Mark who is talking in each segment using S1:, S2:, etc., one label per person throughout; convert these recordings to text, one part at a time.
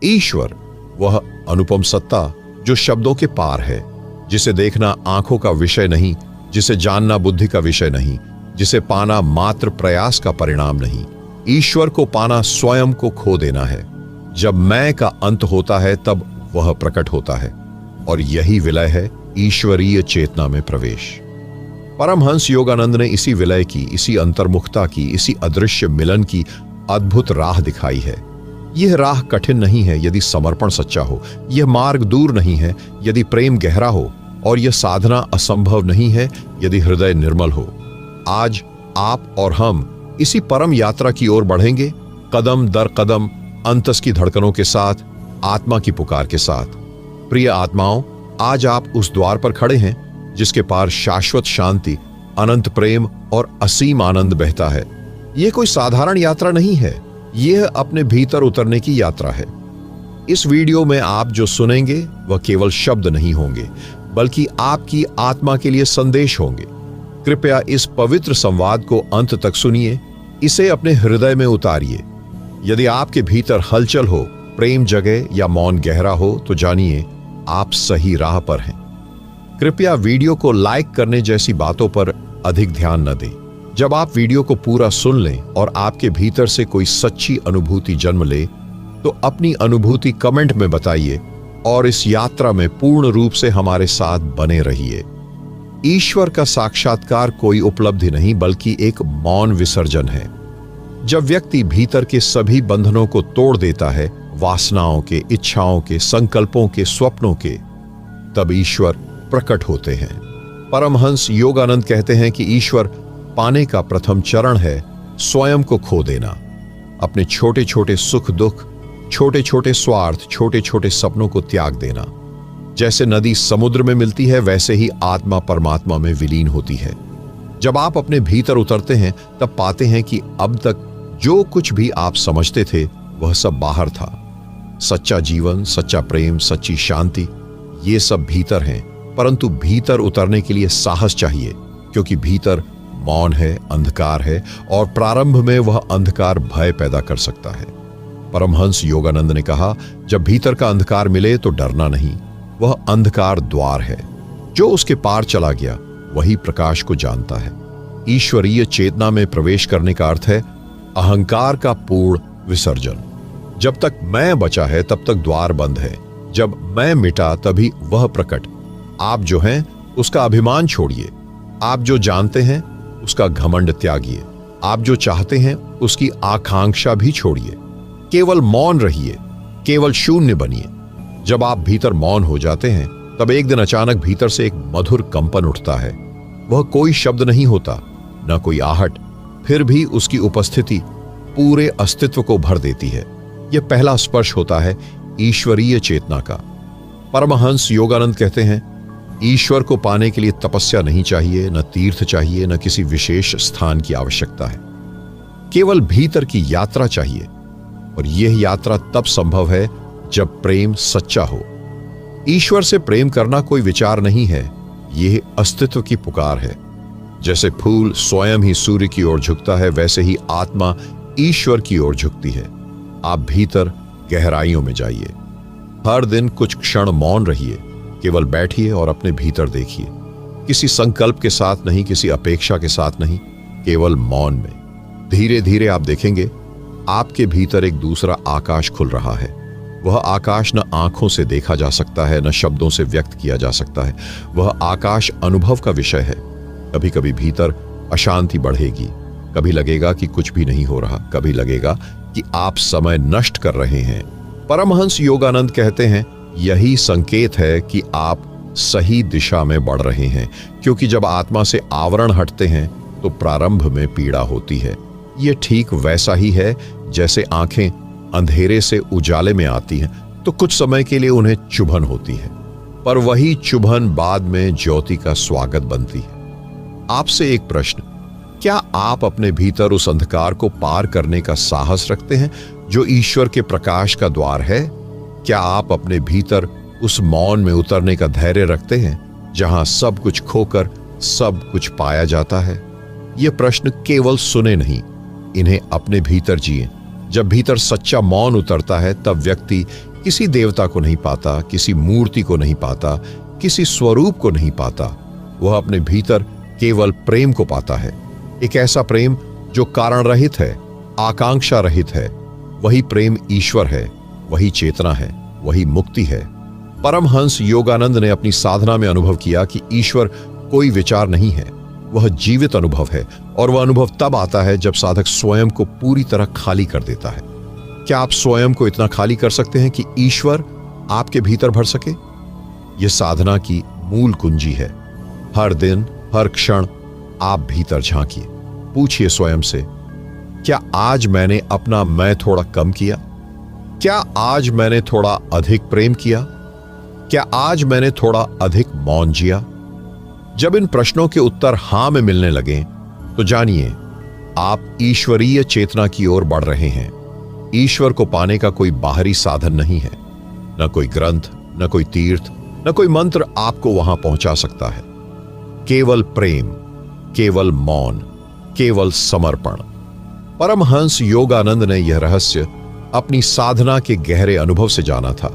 S1: ईश्वर वह अनुपम सत्ता जो शब्दों के पार है, जिसे देखना आंखों का विषय नहीं, जिसे जानना बुद्धि का विषय नहीं, जिसे पाना मात्र प्रयास का परिणाम नहीं। ईश्वर को पाना स्वयं को खो देना है। जब मैं का अंत होता है तब वह प्रकट होता है, और यही विलय है ईश्वरीय चेतना में प्रवेश। परमहंस योगानंद ने इसी विलय की, इसी अंतर्मुखता की, इसी अदृश्य मिलन की अद्भुत राह दिखाई है। यह राह कठिन नहीं है यदि समर्पण सच्चा हो, यह मार्ग दूर नहीं है यदि प्रेम गहरा हो, और यह साधना असंभव नहीं है यदि हृदय निर्मल हो। आज आप और हम इसी परम यात्रा की ओर बढ़ेंगे, कदम दर कदम, अंतस की धड़कनों के साथ, आत्मा की पुकार के साथ। प्रिय आत्माओं, आज आप उस द्वार पर खड़े हैं जिसके पार शाश्वत शांति, अनंत प्रेम और असीम आनंद बहता है। यह कोई साधारण यात्रा नहीं है, यह अपने भीतर उतरने की यात्रा है। इस वीडियो में आप जो सुनेंगे वह केवल शब्द नहीं होंगे, बल्कि आपकी आत्मा के लिए संदेश होंगे। कृपया इस पवित्र संवाद को अंत तक सुनिए, इसे अपने हृदय में उतारिए। यदि आपके भीतर हलचल हो, प्रेम जगे या मौन गहरा हो, तो जानिए आप सही राह पर हैं। कृपया वीडियो को लाइक करने जैसी बातों पर अधिक ध्यान न दें। जब आप वीडियो को पूरा सुन लें और आपके भीतर से कोई सच्ची अनुभूति जन्म ले, तो अपनी अनुभूति कमेंट में बताइए और इस यात्रा में पूर्ण रूप से हमारे साथ बने रहिए। ईश्वर का साक्षात्कार कोई उपलब्धि नहीं, बल्कि एक मौन विसर्जन है। जब व्यक्ति भीतर के सभी बंधनों को तोड़ देता है, वासनाओं के, इच्छाओं के, संकल्पों के, स्वप्नों के, तब ईश्वर प्रकट होते हैं। परमहंस योगानंद कहते हैं कि ईश्वर पाने का प्रथम चरण है स्वयं को खो देना। अपने छोटे छोटे सुख दुख, छोटे छोटे स्वार्थ, छोटे छोटे सपनों को त्याग देना। जैसे नदी समुद्र में मिलती है, वैसे ही आत्मा परमात्मा में विलीन होती है। जब आप अपने भीतर उतरते हैं तब पाते हैं कि अब तक जो कुछ भी आप समझते थे वह सब बाहर था। सच्चा जीवन, सच्चा प्रेम, सच्ची शांति, ये सब भीतर हैं। परंतु भीतर उतरने के लिए साहस चाहिए, क्योंकि भीतर मौन है, अंधकार है, और प्रारंभ में वह अंधकार भय पैदा कर सकता है। परमहंस योगानंद ने कहा, जब भीतर का अंधकार मिले तो डरना नहीं, वह अंधकार द्वार है। जो उसके पार चला गया वही प्रकाश को जानता है। ईश्वरीय चेतना में प्रवेश करने का अर्थ है अहंकार का पूर्ण विसर्जन। जब तक मैं बचा है तब तक द्वार बंद है। जब मैं मिटा तभी वह प्रकट। आप जो हैं उसका अभिमान छोड़िए, आप जो जानते हैं उसका घमंड त्यागिए, आप जो चाहते हैं उसकी आकांक्षा भी छोड़िए। केवल मौन रहिए, केवल शून्य बनिए। जब आप भीतर मौन हो जाते हैं तब एक दिन अचानक भीतर से एक मधुर कंपन उठता है। वह कोई शब्द नहीं होता, न कोई आहट, फिर भी उसकी उपस्थिति पूरे अस्तित्व को भर देती है। यह पहला स्पर्श होता है ईश्वरीय चेतना का। परमहंस योगानंद कहते हैं, ईश्वर को पाने के लिए तपस्या नहीं चाहिए, न तीर्थ चाहिए, न किसी विशेष स्थान की आवश्यकता है। केवल भीतर की यात्रा चाहिए, और यह यात्रा तब संभव है जब प्रेम सच्चा हो। ईश्वर से प्रेम करना कोई विचार नहीं है, यह अस्तित्व की पुकार है। जैसे फूल स्वयं ही सूर्य की ओर झुकता है, वैसे ही आत्मा ईश्वर की ओर झुकती है। आप भीतर गहराइयों में जाइए। हर दिन कुछ क्षण मौन रहिए, केवल बैठिए और अपने भीतर देखिए। किसी संकल्प के साथ नहीं, किसी अपेक्षा के साथ नहीं, केवल मौन में। धीरे धीरे आप देखेंगे आपके भीतर एक दूसरा आकाश खुल रहा है। वह आकाश न आंखों से देखा जा सकता है, न शब्दों से व्यक्त किया जा सकता है। वह आकाश अनुभव का विषय है। कभी कभी भीतर अशांति बढ़ेगी, कभी लगेगा कि कुछ भी नहीं हो रहा, कभी लगेगा कि आप समय नष्ट कर रहे हैं। परमहंस योगानंद कहते हैं, यही संकेत है कि आप सही दिशा में बढ़ रहे हैं, क्योंकि जब आत्मा से आवरण हटते हैं तो प्रारंभ में पीड़ा होती है। यह ठीक वैसा ही है जैसे आंखें अंधेरे से उजाले में आती हैं तो कुछ समय के लिए उन्हें चुभन होती है, पर वही चुभन बाद में ज्योति का स्वागत बनती है। आपसे एक प्रश्न, क्या आप अपने भीतर उस अंधकार को पार करने का साहस रखते हैं जो ईश्वर के प्रकाश का द्वार है? क्या आप अपने भीतर उस मौन में उतरने का धैर्य रखते हैं जहां सब कुछ खोकर सब कुछ पाया जाता है? ये प्रश्न केवल सुने नहीं, इन्हें अपने भीतर जिए, जब भीतर सच्चा मौन उतरता है तब व्यक्ति किसी देवता को नहीं पाता, किसी मूर्ति को नहीं पाता, किसी स्वरूप को नहीं पाता। वह अपने भीतर केवल प्रेम को पाता है। एक ऐसा प्रेम जो कारण रहित है, आकांक्षा रहित है। वही प्रेम ईश्वर है, वही चेतना है, वही मुक्ति है। परमहंस योगानंद ने अपनी साधना में अनुभव किया कि ईश्वर कोई विचार नहीं है, वह जीवित अनुभव है। और वह अनुभव तब आता है जब साधक स्वयं को पूरी तरह खाली कर देता है। क्या आप स्वयं को इतना खाली कर सकते हैं कि ईश्वर आपके भीतर भर सके? यह साधना की मूल कुंजी है। हर दिन, हर क्षण आप भीतर झांकिए, पूछिए स्वयं से, क्या आज मैंने अपना मैं थोड़ा कम किया? क्या आज मैंने थोड़ा अधिक प्रेम किया? क्या आज मैंने थोड़ा अधिक मौन जिया? जब इन प्रश्नों के उत्तर हां में मिलने लगे तो जानिए आप ईश्वरीय चेतना की ओर बढ़ रहे हैं। ईश्वर को पाने का कोई बाहरी साधन नहीं है, न कोई ग्रंथ, न कोई तीर्थ, न कोई मंत्र आपको वहां पहुंचा सकता है। केवल प्रेम, केवल मौन, केवल समर्पण। परमहंस योगानंद ने यह रहस्य अपनी साधना के गहरे अनुभव से जाना था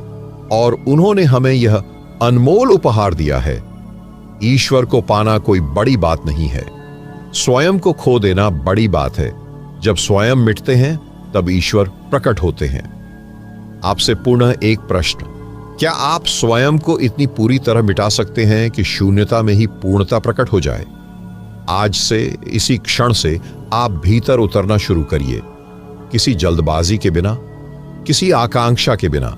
S1: और उन्होंने हमें यह अनमोल उपहार दिया है। ईश्वर को पाना कोई बड़ी बात नहीं है, स्वयं को खो देना बड़ी बात है। जब स्वयं मिटते हैं तब ईश्वर प्रकट होते हैं। आपसे पुनः एक प्रश्न, क्या आप स्वयं को इतनी पूरी तरह मिटा सकते हैं कि शून्यता में ही पूर्णता प्रकट हो जाए? आज से, इसी क्षण से आप भीतर उतरना शुरू करिए, किसी जल्दबाजी के बिना, किसी आकांक्षा के बिना।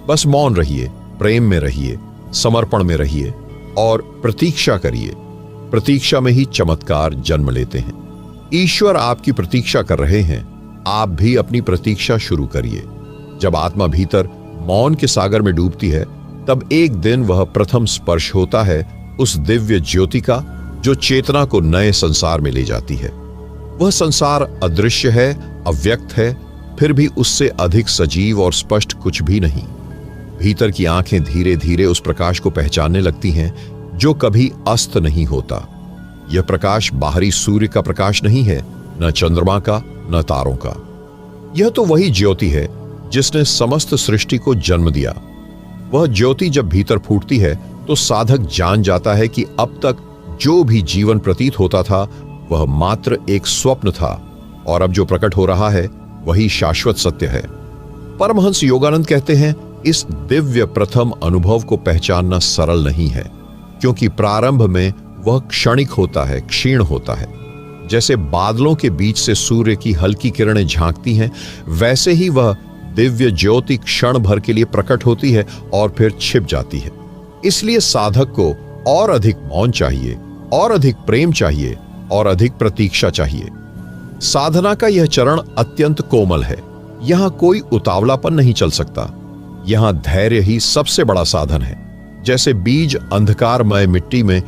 S1: बस मौन रहिए, प्रेम में रहिए, समर्पण में रहिए और प्रतीक्षा करिए। प्रतीक्षा में ही चमत्कार जन्म लेते हैं। ईश्वर आपकी प्रतीक्षा कर रहे हैं, आप भी अपनी प्रतीक्षा शुरू करिए। जब आत्मा भीतर मौन के सागर में डूबती है तब एक दिन वह प्रथम स्पर्श होता है उस दिव्य ज्योति का जो चेतना को नए संसार में ले जाती है। वह संसार अदृश्य है, अव्यक्त है, फिर भी उससे अधिक सजीव और स्पष्ट कुछ भी नहीं। भीतर की आंखें धीरे धीरे उस प्रकाश को पहचानने लगती हैं जो कभी अस्त नहीं होता। यह प्रकाश बाहरी सूर्य का प्रकाश नहीं है, न चंद्रमा का, न तारों का। यह तो वही ज्योति है जिसने समस्त सृष्टि को जन्म दिया। वह ज्योति जब भीतर फूटती है तो साधक जान जाता है कि अब तक जो भी जीवन प्रतीत होता था वह मात्र एक स्वप्न था और अब जो प्रकट हो रहा है वही शाश्वत सत्य है। परमहंस योगानंद कहते हैं, इस दिव्य प्रथम अनुभव को पहचानना सरल नहीं है, क्योंकि प्रारंभ में वह क्षणिक होता है, क्षीण होता है। जैसे बादलों के बीच से सूर्य की हल्की किरणें झांकती हैं, वैसे ही वह दिव्य ज्योति क्षण भर के लिए प्रकट होती है और फिर छिप जाती है। इसलिए साधक को और अधिक मौन चाहिए, और अधिक प्रेम चाहिए, और अधिक प्रतीक्षा चाहिए। साधना का यह चरण अत्यंत कोमल है। यहां कोई उतावलापन नहीं चल सकता। यहां धैर्य ही सबसे बड़ा साधन है। जैसे बीज अंधकारमय मिट्टी में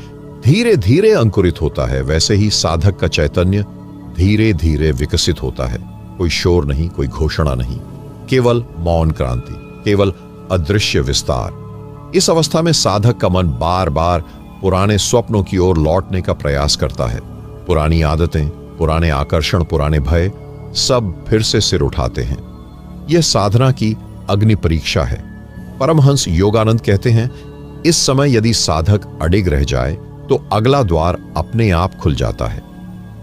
S1: धीरे धीरे अंकुरित होता है, वैसे ही साधक का चैतन्य धीरे धीरे विकसित होता है। कोई शोर नहीं, कोई घोषणा नहीं, केवल मौन क्रांति, केवल अदृश्य विस्तार। इस अवस्था में साधक का मन बार बार पुराने स्वप्नों की ओर लौटने का प्रयास करता है। पुरानी आदतें, पुराने आकर्षण, पुराने भय सब फिर से सिर उठाते हैं। यह साधना की अग्नि परीक्षा है। परमहंस योगानंद कहते हैं, इस समय यदि साधक अडिग रह जाए तो अगला द्वार अपने आप खुल जाता है।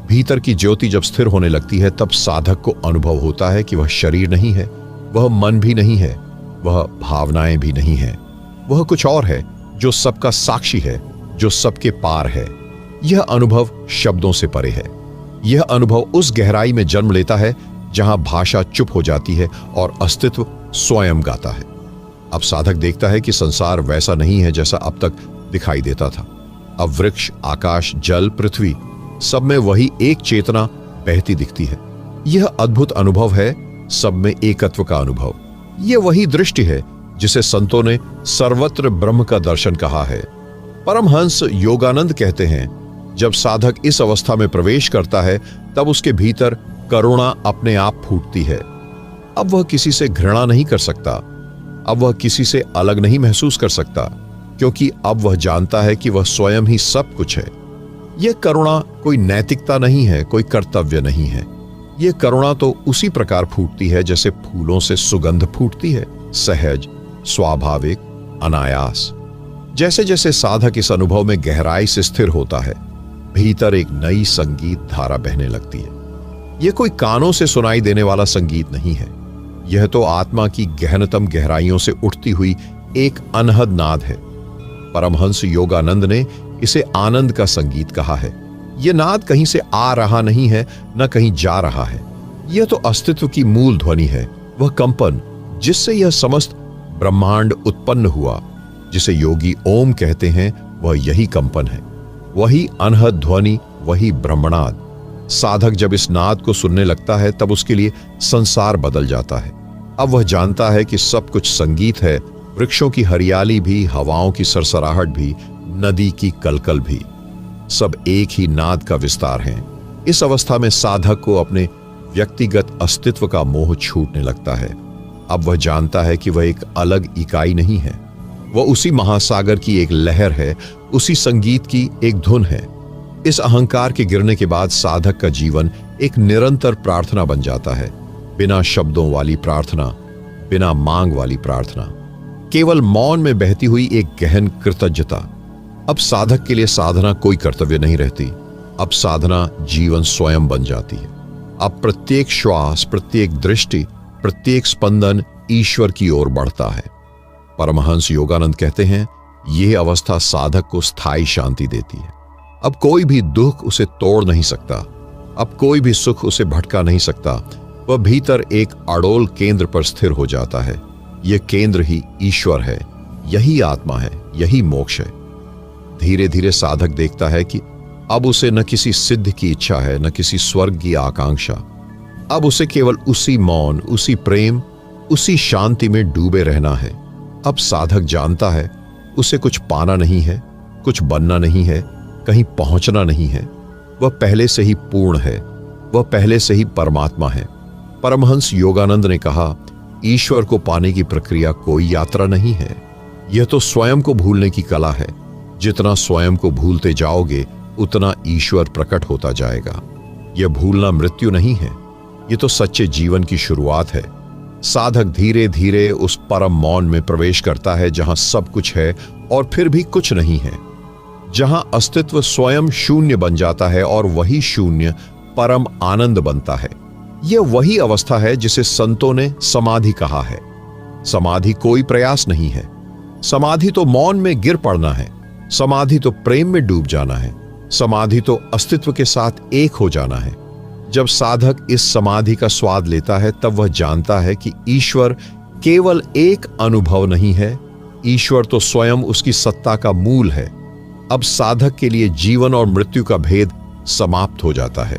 S1: भीतर की ज्योति जब स्थिर होने लगती है तब साधक को अनुभव होता है कि वह शरीर नहीं है, वह मन भी नहीं है, वह भावनाएं भी नहीं है। वह कुछ और है जो सबका साक्षी है, जो सबके पार है। यह अनुभव शब्दों से परे है। यह अनुभव उस गहराई में जन्म लेता है जहां भाषा चुप हो जाती है और अस्तित्व स्वयं गाता है। अब साधक देखता है कि संसार वैसा नहीं है जैसा अब तक दिखाई देता था। अब वृक्ष, आकाश, जल, पृथ्वी सब में वही एक चेतना बहती दिखती है। यह अद्भुत अनुभव है, सब में एकत्व का अनुभव। यह वही दृष्टि है जिसे संतों ने सर्वत्र ब्रह्म का दर्शन कहा है। परमहंस योगानंद कहते हैं, जब साधक इस अवस्था में प्रवेश करता है तब उसके भीतर करुणा अपने आप फूटती है। अब वह किसी से घृणा नहीं कर सकता, अब वह किसी से अलग नहीं महसूस कर सकता, क्योंकि अब वह जानता है कि वह स्वयं ही सब कुछ है। यह करुणा कोई नैतिकता नहीं है, कोई कर्तव्य नहीं है। ये करुणा तो उसी प्रकार फूटती है जैसे फूलों से सुगंध फूटती है, सहज, स्वाभाविक, अनायास। जैसे जैसे साधक इस अनुभव में गहराई से स्थिर होता है, भीतर एक नई संगीत धारा बहने लगती है। यह कोई कानों से सुनाई देने वाला संगीत नहीं है, यह तो आत्मा की गहनतम गहराइयों से उठती हुई एक अनहद नाद है। परमहंस योगानंद ने इसे आनंद का संगीत कहा है। यह नाद कहीं से आ रहा नहीं है, न कहीं जा रहा है। यह तो अस्तित्व की मूल ध्वनि है, वह कंपन जिससे यह समस्त ब्रह्मांड उत्पन्न हुआ, जिसे योगी ओम कहते हैं, वह यही कंपन है, वही अनहद ध्वनि, वही ब्रह्मनाद। साधक जब इस नाद को सुनने लगता है तब उसके लिए संसार बदल जाता है। अब वह जानता है कि सब कुछ संगीत है, वृक्षों की हरियाली भी, हवाओं की सरसराहट भी, नदी की कलकल भी, सब एक ही नाद का विस्तार हैं। इस अवस्था में साधक को अपने व्यक्तिगत अस्तित्व का मोह छूटने लगता है। अब वह जानता है कि वह एक अलग इकाई नहीं है, वह उसी महासागर की एक लहर है, उसी संगीत की एक धुन है। इस अहंकार के गिरने के बाद साधक का जीवन एक निरंतर प्रार्थना बन जाता है, बिना शब्दों वाली प्रार्थना, बिना मांग वाली प्रार्थना, केवल मौन में बहती हुई एक गहन कृतज्ञता। अब साधक के लिए साधना कोई कर्तव्य नहीं रहती, अब साधना जीवन स्वयं बन जाती है। अब प्रत्येक श्वास, प्रत्येक दृष्टि, प्रत्येक स्पंदन ईश्वर की ओर बढ़ता है। परमहंस योगानंद कहते हैं, यह अवस्था साधक को स्थायी शांति देती है। अब कोई भी दुख उसे तोड़ नहीं सकता, अब कोई भी सुख उसे भटका नहीं सकता। वह भीतर एक अड़ोल केंद्र पर स्थिर हो जाता है। यह केंद्र ही ईश्वर है, यही आत्मा है, यही मोक्ष है। धीरे धीरे साधक देखता है कि अब उसे न किसी सिद्ध की इच्छा है, न किसी स्वर्ग की आकांक्षा। अब उसे केवल उसी मौन, उसी प्रेम, उसी शांति में डूबे रहना है। अब साधक जानता है उसे कुछ पाना नहीं है, कुछ बनना नहीं है, कहीं पहुंचना नहीं है। वह पहले से ही पूर्ण है, वह पहले से ही परमात्मा है। परमहंस योगानंद ने कहा, ईश्वर को पाने की प्रक्रिया कोई यात्रा नहीं है, यह तो स्वयं को भूलने की कला है। जितना स्वयं को भूलते जाओगे उतना ईश्वर प्रकट होता जाएगा। यह भूलना मृत्यु नहीं है, यह तो सच्चे जीवन की शुरुआत है। साधक धीरे धीरे उस परम मौन में प्रवेश करता है जहां सब कुछ है और फिर भी कुछ नहीं है, जहां अस्तित्व स्वयं शून्य बन जाता है और वही शून्य परम आनंद बनता है। यह वही अवस्था है जिसे संतों ने समाधि कहा है। समाधि कोई प्रयास नहीं है, समाधि तो मौन में गिर पड़ना है, समाधि तो प्रेम में डूब जाना है, समाधि तो अस्तित्व के साथ एक हो जाना है। जब साधक इस समाधि का स्वाद लेता है तब वह जानता है कि ईश्वर केवल एक अनुभव नहीं है, ईश्वर तो स्वयं उसकी सत्ता का मूल है। अब साधक के लिए जीवन और मृत्यु का भेद समाप्त हो जाता है।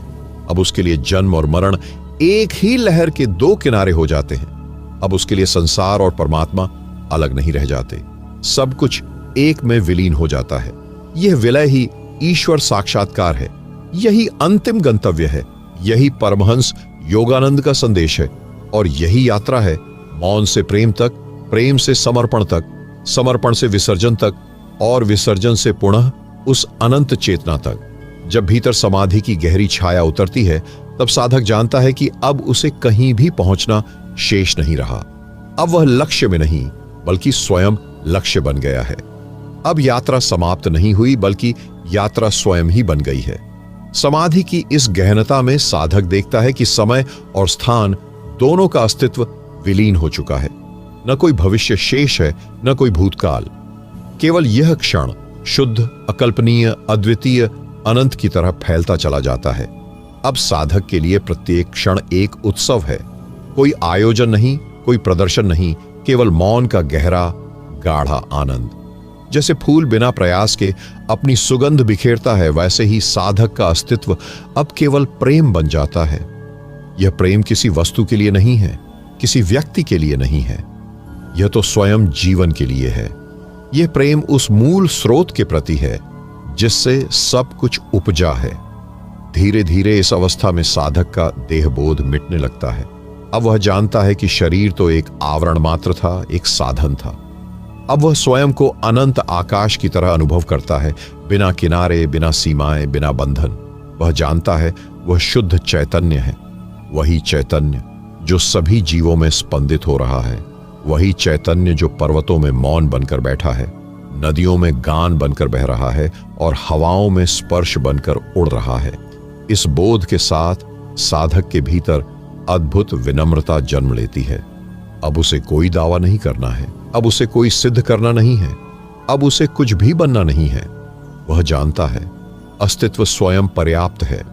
S1: अब उसके लिए जन्म और मरण एक ही लहर के दो किनारे हो जाते हैं। अब उसके लिए संसार और परमात्मा अलग नहीं रह जाते, सब कुछ एक में विलीन हो जाता है। यह विलय ही ईश्वर साक्षात्कार है, यही अंतिम गंतव्य है, यही परमहंस योगानंद का संदेश है। और यही यात्रा है मौन से प्रेम तक, प्रेम से समर्पण तक, समर्पण से विसर्जन तक और विसर्जन से पुनः उस अनंत चेतना तक। जब भीतर समाधि की गहरी छाया उतरती है तब साधक जानता है कि अब उसे कहीं भी पहुंचना शेष नहीं रहा। अब वह लक्ष्य में नहीं बल्कि स्वयं लक्ष्य बन गया है। अब यात्रा समाप्त नहीं हुई बल्कि यात्रा स्वयं ही बन गई है। समाधि की इस गहनता में साधक देखता है कि समय और स्थान दोनों का अस्तित्व विलीन हो चुका है। न कोई भविष्य शेष है, न कोई भूतकाल। केवल यह क्षण शुद्ध, अकल्पनीय, अद्वितीय, अनंत की तरह फैलता चला जाता है। अब साधक के लिए प्रत्येक क्षण एक उत्सव है, कोई आयोजन नहीं, कोई प्रदर्शन नहीं, केवल मौन का गहरा गाढ़ा आनंद। जैसे फूल बिना प्रयास के अपनी सुगंध बिखेरता है, वैसे ही साधक का अस्तित्व अब केवल प्रेम बन जाता है। यह प्रेम किसी वस्तु के लिए नहीं है, किसी व्यक्ति के लिए नहीं है, यह तो स्वयं जीवन के लिए है। यह प्रेम उस मूल स्रोत के प्रति है जिससे सब कुछ उपजा है। धीरे धीरे इस अवस्था में साधक का देहबोध मिटने लगता है। अब वह जानता है कि शरीर तो एक आवरण मात्र था, एक साधन था। अब वह स्वयं को अनंत आकाश की तरह अनुभव करता है, बिना किनारे, बिना सीमाएं, बिना बंधन। वह जानता है वह शुद्ध चैतन्य है, वही चैतन्य जो सभी जीवों में स्पंदित हो रहा है, वही चैतन्य जो पर्वतों में मौन बनकर बैठा है, नदियों में गान बनकर बह रहा है और हवाओं में स्पर्श बनकर उड़ रहा है। इस बोध के साथ साधक के भीतर अद्भुत विनम्रता जन्म लेती है। अब उसे कोई दावा नहीं करना है, अब उसे कोई सिद्ध करना नहीं है, अब उसे कुछ भी बनना नहीं है। वह जानता है अस्तित्व स्वयं पर्याप्त है।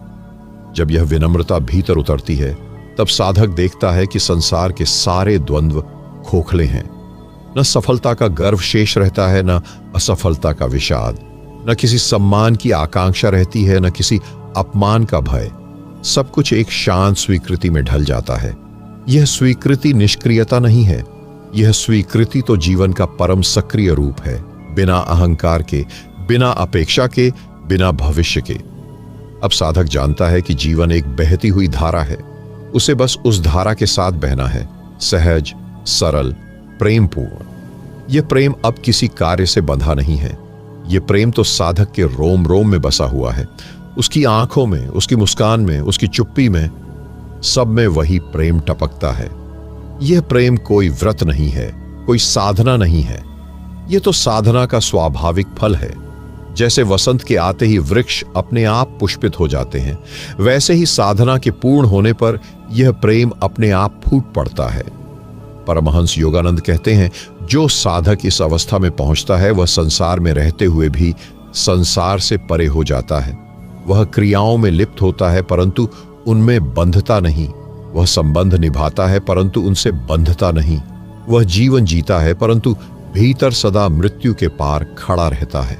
S1: जब यह विनम्रता भीतर उतरती है, तब साधक देखता है कि संसार के सारे द्वंद्व खोखले हैं। न सफलता का गर्व शेष रहता है, न असफलता का विषाद, न किसी सम्मान की आकांक्षा रहती है, न किसी अपमान का भय। सब कुछ एक शांत स्वीकृति में ढल जाता है। यह स्वीकृति निष्क्रियता नहीं है, यह स्वीकृति तो जीवन का परम सक्रिय रूप है, बिना अहंकार के, बिना अपेक्षा के, बिना भविष्य के। अब साधक जानता है कि जीवन एक बहती हुई धारा है, उसे बस उस धारा के साथ बहना है, सहज, सरल, प्रेमपूर्ण। यह प्रेम अब किसी कार्य से बंधा नहीं है। यह प्रेम तो साधक के रोम रोम में बसा हुआ है, उसकी आंखों में, उसकी मुस्कान में, उसकी चुप्पी में, सब में वही प्रेम टपकता है। यह प्रेम कोई व्रत नहीं है, कोई साधना नहीं है, यह तो साधना का स्वाभाविक फल है। जैसे वसंत के आते ही वृक्ष अपने आप पुष्पित हो जाते हैं, वैसे ही साधना के पूर्ण होने पर यह प्रेम अपने आप फूट पड़ता है। परमहंस योगानंद कहते हैं, जो साधक इस अवस्था में पहुंचता है वह संसार में रहते हुए भी संसार से परे हो जाता है। वह क्रियाओं में लिप्त होता है परंतु उनमें बंधता नहीं, वह संबंध निभाता है परंतु उनसे बंधता नहीं, वह जीवन जीता है परंतु भीतर सदा मृत्यु के पार खड़ा रहता है।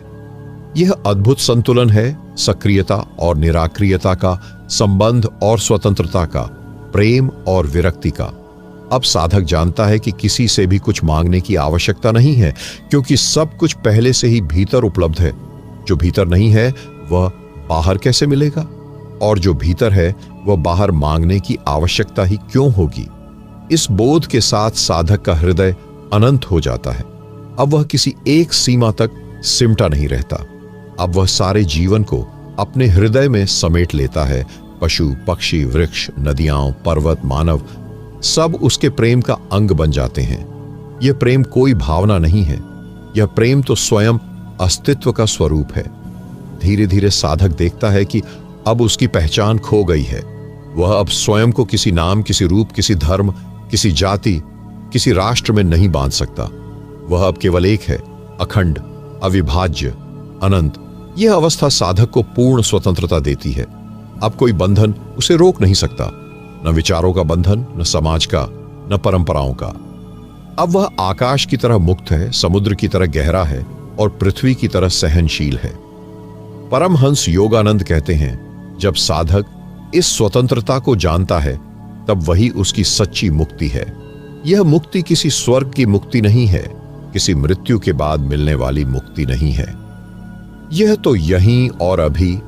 S1: यह अद्भुत संतुलन है सक्रियता और निराक्रियता का, संबंध और स्वतंत्रता का, प्रेम और विरक्ति का। अब साधक जानता है कि किसी से भी कुछ मांगने की आवश्यकता नहीं है, क्योंकि सब कुछ पहले से ही भीतर उपलब्ध है। जो भीतर नहीं है वह बाहर कैसे मिलेगा, और जो भीतर है वह बाहर मांगने की आवश्यकता ही क्यों होगी। इस बोध के साथ साधक का हृदय अनंत हो जाता है। अब वह किसी एक सीमा तक सिमटा नहीं रहता, अब वह सारे जीवन को अपने हृदय में समेट लेता है। पशु, पक्षी, वृक्ष, नदियां, पर्वत, मानव, सब उसके प्रेम का अंग बन जाते हैं। यह प्रेम कोई भावना नहीं है, यह प्रेम तो स्वयं अस्तित्व का स्वरूप है। धीरे धीरे साधक देखता है कि अब उसकी पहचान खो गई है। वह अब स्वयं को किसी नाम, किसी रूप, किसी धर्म, किसी जाति, किसी राष्ट्र में नहीं बांध सकता। वह अब केवल एक है, अखंड, अविभाज्य, अनंत। यह अवस्था साधक को पूर्ण स्वतंत्रता देती है। अब कोई बंधन उसे रोक नहीं सकता, न विचारों का बंधन, न समाज का, न परंपराओं का। अब वह आकाश की तरह मुक्त है, समुद्र की तरह गहरा है और पृथ्वी की तरह सहनशील है। परमहंस योगानंद कहते हैं, जब साधक इस स्वतंत्रता को जानता है तब वही उसकी सच्ची मुक्ति है। यह मुक्ति किसी स्वर्ग की मुक्ति नहीं है, किसी मृत्यु के बाद मिलने वाली मुक्ति नहीं है। यह तो यहीं और अभी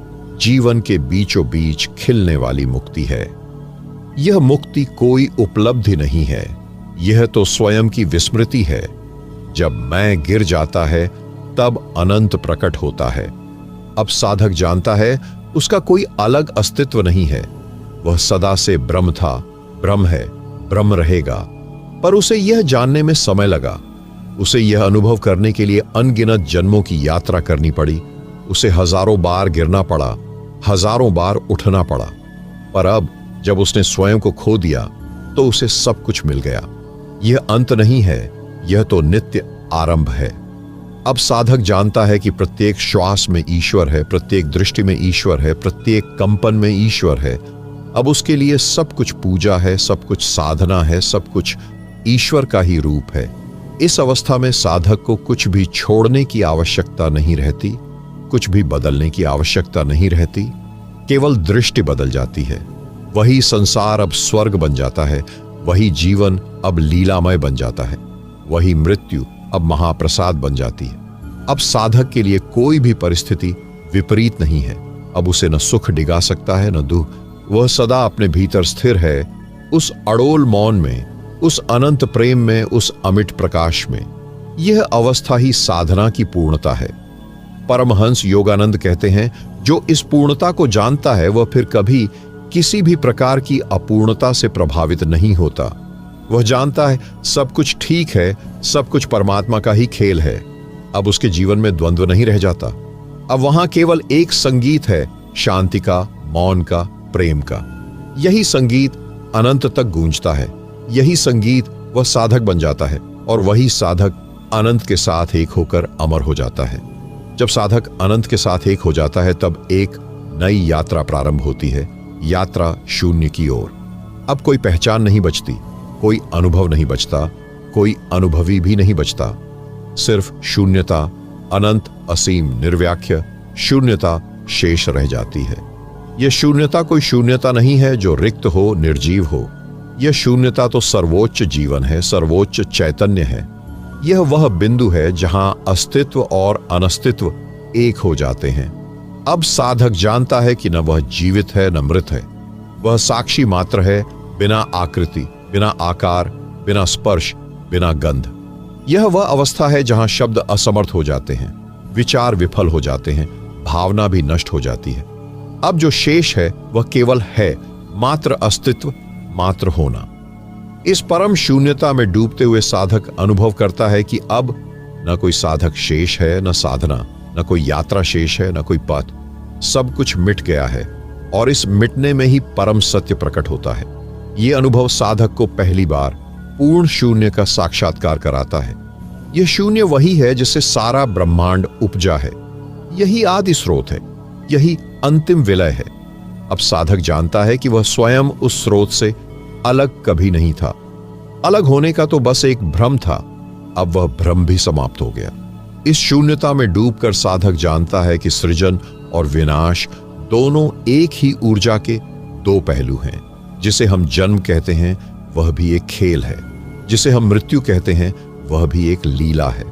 S1: जीवन के बीचों बीच खिलने वाली मुक्ति है। यह मुक्ति कोई उपलब्धि नहीं है, यह तो स्वयं की विस्मृति है। जब मैं गिर जाता है तब अनंत प्रकट होता है। अब साधक जानता है उसका कोई अलग अस्तित्व नहीं है, वह सदा से ब्रह्म था, ब्रह्म है, ब्रह्म रहेगा। पर उसे यह जानने में समय लगा, उसे यह अनुभव करने के लिए अनगिनत जन्मों की यात्रा करनी पड़ी, उसे हजारों बार गिरना पड़ा, हजारों बार उठना पड़ा। पर अब जब उसने स्वयं को खो दिया तो उसे सब कुछ मिल गया। यह अंत नहीं है, यह तो नित्य आरंभ है। अब साधक जानता है कि प्रत्येक श्वास में ईश्वर है, प्रत्येक दृष्टि में ईश्वर है, प्रत्येक कंपन में ईश्वर है। अब उसके लिए सब कुछ पूजा है, सब कुछ साधना है, सब कुछ ईश्वर का ही रूप है। इस अवस्था में साधक को कुछ भी छोड़ने की आवश्यकता नहीं रहती, कुछ भी बदलने की आवश्यकता नहीं रहती, केवल दृष्टि बदल जाती है। वही संसार अब स्वर्ग बन जाता है, वही जीवन अब लीलामय बन जाता है, वही मृत्यु अब महाप्रसाद बन जाती है। अब साधक के लिए कोई भी परिस्थिति विपरीत नहीं है। अब उसे न सुख डिगा सकता है न दुख। वह सदा अपने भीतर स्थिर है, उस अड़ोल मौन में, उस अनंत प्रेम में, उस अमिट प्रकाश में। यह अवस्था ही साधना की पूर्णता है। परमहंस योगानंद कहते हैं, जो इस पूर्णता को जानता है वह फिर कभी किसी भी प्रकार की अपूर्णता से प्रभावित नहीं होता। वह जानता है सब कुछ ठीक है, सब कुछ परमात्मा का ही खेल है। अब उसके जीवन में द्वंद्व नहीं रह जाता। अब वहां केवल एक संगीत है, शांति का, मौन का, प्रेम का। यही संगीत अनंत तक गूंजता है। यही संगीत वह साधक बन जाता है और वही साधक अनंत के साथ एक होकर अमर हो जाता है। जब साधक अनंत के साथ एक हो जाता है तब एक नई यात्रा प्रारंभ होती है, यात्रा शून्य की ओर। अब कोई पहचान नहीं बचती, कोई अनुभव नहीं बचता, कोई अनुभवी भी नहीं बचता। सिर्फ शून्यता, अनंत, असीम, निर्व्याख्य शून्यता शेष रह जाती है। यह शून्यता कोई शून्यता नहीं है जो रिक्त हो, निर्जीव हो। यह शून्यता तो सर्वोच्च जीवन है, सर्वोच्च चैतन्य है। यह वह बिंदु है जहां अस्तित्व और अनस्तित्व एक हो जाते हैं। अब साधक जानता है कि न वह जीवित है न मृत है। वह साक्षी मात्र है, बिना आकृति, बिना आकार, बिना स्पर्श, बिना गंध। यह वह अवस्था है जहां शब्द असमर्थ हो जाते हैं, विचार विफल हो जाते हैं, भावना भी नष्ट हो जाती है। अब जो शेष है वह केवल है, मात्र अस्तित्व, मात्र होना। इस परम शून्यता में डूबते हुए साधक अनुभव करता है कि अब न कोई साधक शेष है, न साधना, न कोई यात्रा शेष है, न कोई पथ। सब कुछ मिट गया है और इस मिटने में ही परम सत्य प्रकट होता है। यह अनुभव साधक को पहली बार पूर्ण शून्य का साक्षात्कार कराता है। यह शून्य वही है जिससे सारा ब्रह्मांड उपजा है। यही आदि स्रोत है, यही अंतिम विलय है। अब साधक जानता है कि वह स्वयं उस स्रोत से अलग कभी नहीं था। अलग होने का तो बस एक भ्रम था। अब वह भ्रम भी समाप्त हो गया। इस शून्यता में डूबकर साधक जानता है कि सृजन और विनाश दोनों एक ही ऊर्जा के दो पहलू हैं। जिसे हम जन्म कहते हैं वह भी एक खेल है, जिसे हम मृत्यु कहते हैं वह भी एक लीला है।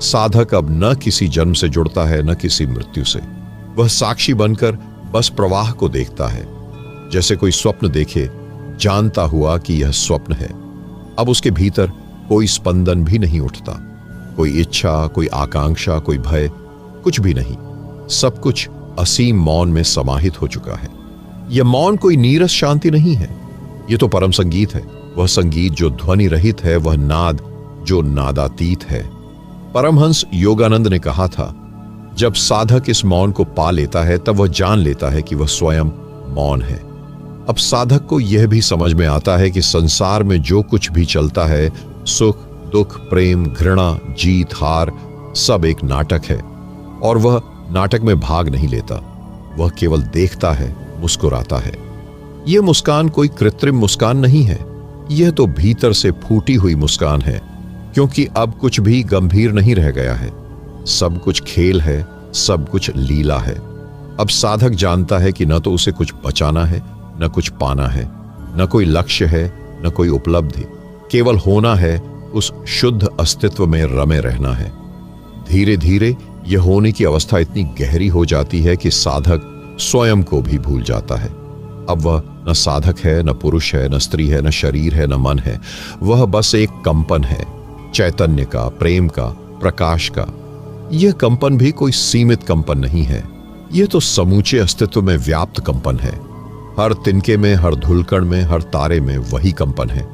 S1: साधक अब न किसी जन्म से जुड़ता है न किसी मृत्यु से। वह साक्षी बनकर बस प्रवाह को देखता है, जैसे कोई स्वप्न देखे, जानता हुआ कि यह स्वप्न है। अब उसके भीतर कोई स्पंदन भी नहीं उठता, कोई इच्छा, कोई आकांक्षा, कोई भय, कुछ भी नहीं। सब कुछ असीम मौन में समाहित हो चुका है। यह मौन कोई नीरस शांति नहीं है, यह तो परम संगीत है। वह संगीत जो ध्वनि रहित है, वह नाद जो नादातीत है। परमहंस योगानंद ने कहा था, जब साधक इस मौन को पा लेता है तब वह जान लेता है कि वह स्वयं मौन है। अब साधक को यह भी समझ में आता है कि संसार में जो कुछ भी चलता है, सुख, दुख, प्रेम, घृणा, जीत, हार, सब एक नाटक है और वह नाटक में भाग नहीं लेता। वह केवल देखता है, मुस्कुराता है। यह मुस्कान कोई कृत्रिम मुस्कान नहीं है, यह तो भीतर से फूटी हुई मुस्कान है, क्योंकि अब कुछ भी गंभीर नहीं रह गया है। सब कुछ खेल है, सब कुछ लीला है। अब साधक जानता है कि न तो उसे कुछ बचाना है, न कुछ पाना है, न कोई लक्ष्य है, न कोई उपलब्धि। केवल होना है, उस शुद्ध अस्तित्व में रमे रहना है। धीरे धीरे यह होने की अवस्था इतनी गहरी हो जाती है कि साधक स्वयं को भी भूल जाता है। अब वह न साधक है, न पुरुष है, न स्त्री है, न शरीर है, न मन है। वह बस एक कंपन है, चैतन्य का, प्रेम का, प्रकाश का। यह कंपन भी कोई सीमित कंपन नहीं है, यह तो समूचे अस्तित्व में व्याप्त कंपन है। हर तिनके में, हर धुलकण में, हर तारे में वही कंपन है।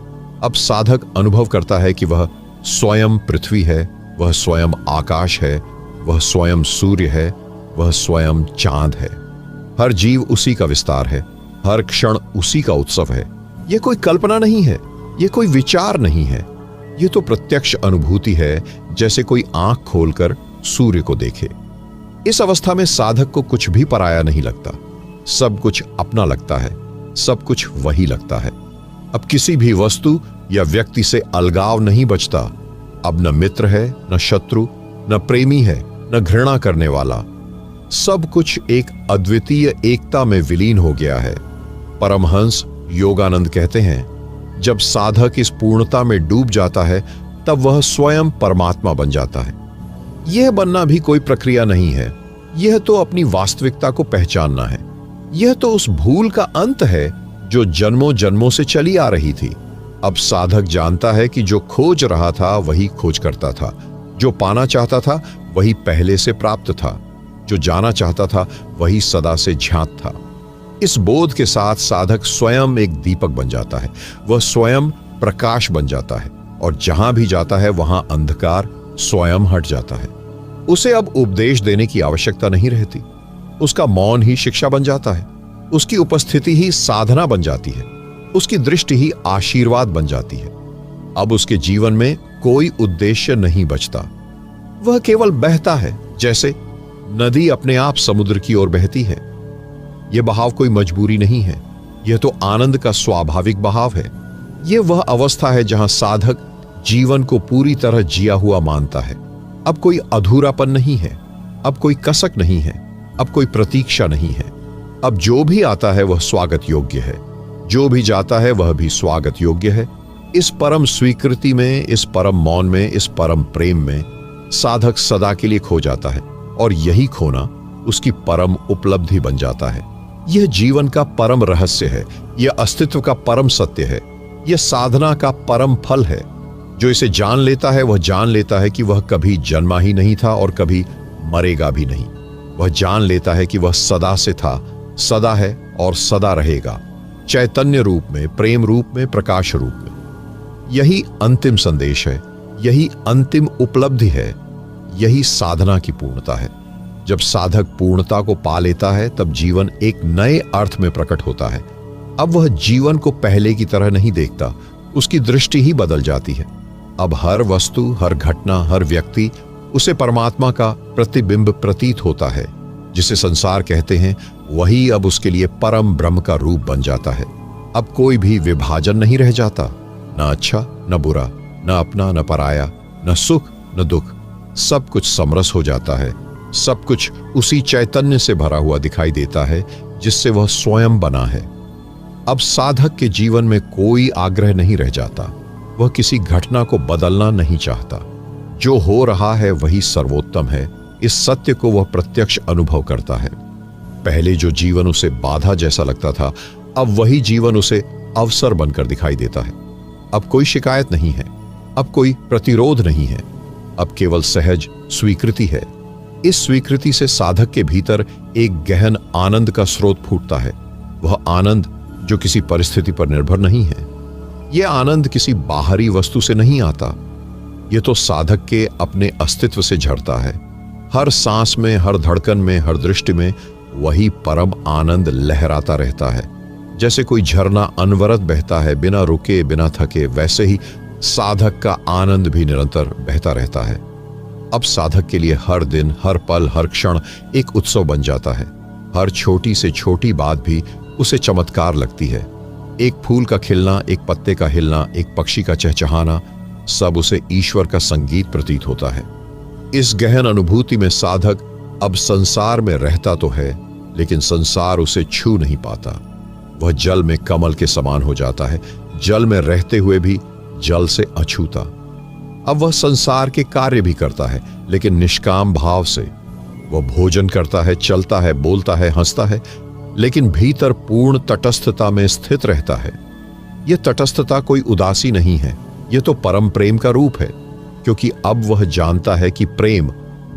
S1: अब साधक अनुभव करता है कि वह स्वयं पृथ्वी है, वह स्वयं आकाश है, वह स्वयं सूर्य है, वह स्वयं चांद है। हर जीव उसी का विस्तार है, हर क्षण उसी का उत्सव है। यह कोई कल्पना नहीं है, यह कोई विचार नहीं है, यह तो प्रत्यक्ष अनुभूति है, जैसे कोई आंख खोलकर सूर्य को देखे। इस अवस्था में साधक को कुछ भी पराया नहीं लगता, सब कुछ अपना लगता है, सब कुछ वही लगता है। अब किसी भी वस्तु या व्यक्ति से अलगाव नहीं बचता। अब न मित्र है, न शत्रु, न प्रेमी है, न घृणा करने वाला। सब कुछ एक अद्वितीय एकता में विलीन हो गया है। परमहंस योगानंद कहते हैं, जब साधक इस पूर्णता में डूब जाता है तब वह स्वयं परमात्मा बन जाता है। यह बनना भी कोई प्रक्रिया नहीं है, यह तो अपनी वास्तविकता को पहचानना है। यह तो उस भूल का अंत है जो जन्मों जन्मों से चली आ रही थी। अब साधक जानता है कि जो खोज रहा था वही खोज करता था, जो पाना चाहता था वही पहले से प्राप्त था, जो जाना चाहता था वही सदा से ज्ञात था। इस बोध के साथ साधक स्वयं एक दीपक बन जाता है, वह स्वयं प्रकाश बन जाता है और जहां भी जाता है वहां अंधकार स्वयं हट जाता है। उसे अब उपदेश देने की आवश्यकता नहीं रहती, उसका मौन ही शिक्षा बन जाता है, उसकी उपस्थिति ही साधना बन जाती है, उसकी दृष्टि ही आशीर्वाद बन जाती है। अब उसके जीवन में कोई उद्देश्य नहीं बचता, वह केवल बहता है, जैसे नदी अपने आप समुद्र की ओर बहती है। यह बहाव कोई मजबूरी नहीं है, यह तो आनंद का स्वाभाविक बहाव है। यह वह अवस्था है जहां साधक जीवन को पूरी तरह जिया हुआ मानता है। अब कोई अधूरापन नहीं है, अब कोई कसक नहीं है, अब कोई प्रतीक्षा नहीं है। अब जो भी आता है वह स्वागत योग्य है, जो भी जाता है वह भी स्वागत योग्य है। इस परम स्वीकृति में, इस परम मौन में, इस परम प्रेम में साधक सदा के लिए खो जाता है और यही खोना उसकी परम उपलब्धि बन जाता है। यह जीवन का परम रहस्य है, यह अस्तित्व का परम सत्य है, यह साधना का परम फल है। जो इसे जान लेता है वह जान लेता है कि वह कभी जन्मा ही नहीं था और कभी मरेगा भी नहीं। वह जान लेता है कि वह सदा से था, सदा है और सदा रहेगा, चैतन्य रूप में, प्रेम रूप में, प्रकाश रूप में। यही अंतिम संदेश है, यही अंतिम उपलब्धि है, यही साधना की पूर्णता है। जब साधक पूर्णता को पा लेता है तब जीवन एक नए अर्थ में प्रकट होता है। अब वह जीवन को पहले की तरह नहीं देखता, उसकी दृष्टि ही बदल जाती है। अब हर वस्तु, हर घटना, हर व्यक्ति उसे परमात्मा का प्रतिबिंब प्रतीत होता है। जिसे संसार कहते हैं वही अब उसके लिए परम ब्रह्म का रूप बन जाता है। अब कोई भी विभाजन नहीं रह जाता, न अच्छा न बुरा, न अपना न पराया, न सुख न दुख। सब कुछ समरस हो जाता है, सब कुछ उसी चैतन्य से भरा हुआ दिखाई देता है जिससे वह स्वयं बना है। अब साधक के जीवन में कोई आग्रह नहीं रह जाता, वह किसी घटना को बदलना नहीं चाहता। जो हो रहा है वही सर्वोत्तम है, इस सत्य को वह प्रत्यक्ष अनुभव करता है। पहले जो जीवन उसे बाधा जैसा लगता था, अब वही जीवन उसे अवसर बनकर दिखाई देता है। अब कोई शिकायत नहीं है, अब कोई प्रतिरोध नहीं है, अब केवल सहज स्वीकृति है। इस स्वीकृति से साधक के भीतर एक गहन आनंद का स्रोत फूटता है। वह आनंद जो किसी परिस्थिति पर निर्भर नहीं है। यह आनंद किसी बाहरी वस्तु से नहीं आता, यह तो साधक के अपने अस्तित्व से झरता है। हर सांस में, हर धड़कन में, हर दृष्टि में वही परम आनंद लहराता रहता है। जैसे कोई झरना अनवरत बहता है, बिना रुके, बिना थके, वैसे ही साधक का आनंद भी निरंतर बहता रहता है। अब साधक के लिए हर दिन, हर पल, हर क्षण एक उत्सव बन जाता है। हर छोटी से छोटी बात भी उसे चमत्कार लगती है। एक फूल का खिलना, एक पत्ते का हिलना, एक पक्षी का चहचहाना, सब उसे ईश्वर का संगीत प्रतीत होता है। इस गहन अनुभूति में साधक अब संसार में रहता तो है, लेकिन संसार उसे छू नहीं पाता। वह जल में कमल के समान हो जाता है, जल में रहते हुए भी जल से अछूता। अब वह संसार के कार्य भी करता है, लेकिन निष्काम भाव से। वह भोजन करता है, चलता है, बोलता है, हंसता है, लेकिन भीतर पूर्ण तटस्थता में स्थित रहता है। यह तटस्थता कोई उदासी नहीं है, यह तो परम प्रेम का रूप है, क्योंकि अब वह जानता है कि प्रेम